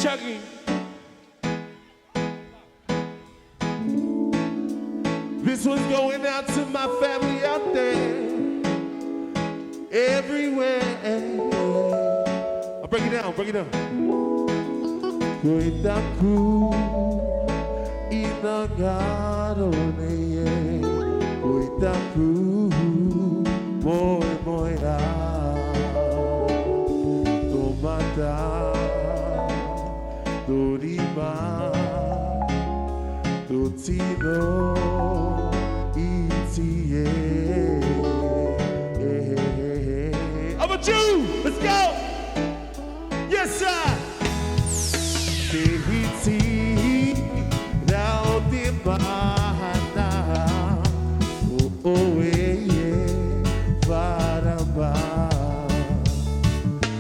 Chucky. This one's going out to my family out there, everywhere. I'll break it down, break it down. Kuitaku inagarone, kuitaku moi moi ra, tomata, torima, totino. How about you? Let's go! Yes, sir! Tehiti down the Heimana. Oh, oh, yeah, Varamba.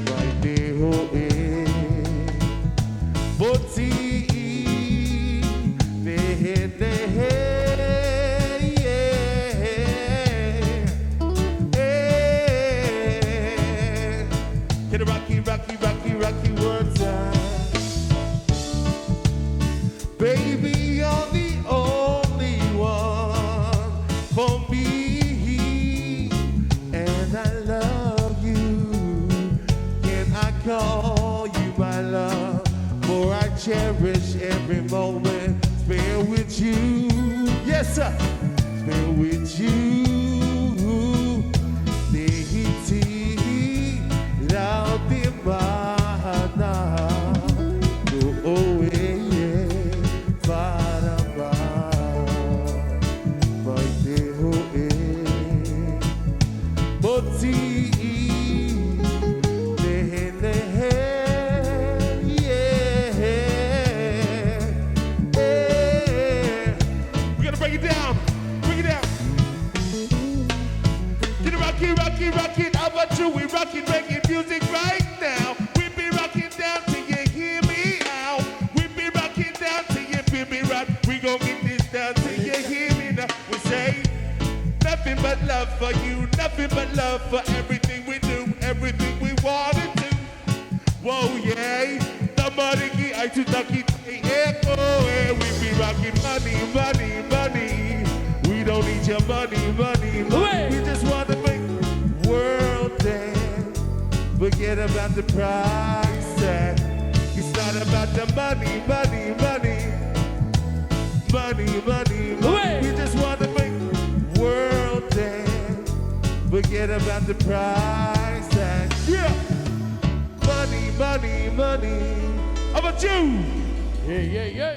My deho, Boti, Nehe. Rocky one time. Baby, you're the only one for me, and I love you. Can I call you my love? For I cherish every moment spent with you. Yes, sir. Spent with you. Rock it, how about you? We rockin', making music right now. We be rockin' down till you hear me out. We be rockin' down till you feel me right. We gon' get this down till you hear me now. We say nothing but love for you, nothing but love for everything we do, everything we wanna do. Whoa, yeah. Somebody I to duck it, echo. We be rockin' money, money, money. We don't need your money, money, money. We just wanna make world dance. Forget about the price tag. It's not about the money, money, money. Money, money, money. We just want to make world dance. Forget about the price tag. Yeah. Money, money, money. How about you? Yeah, yeah, yeah.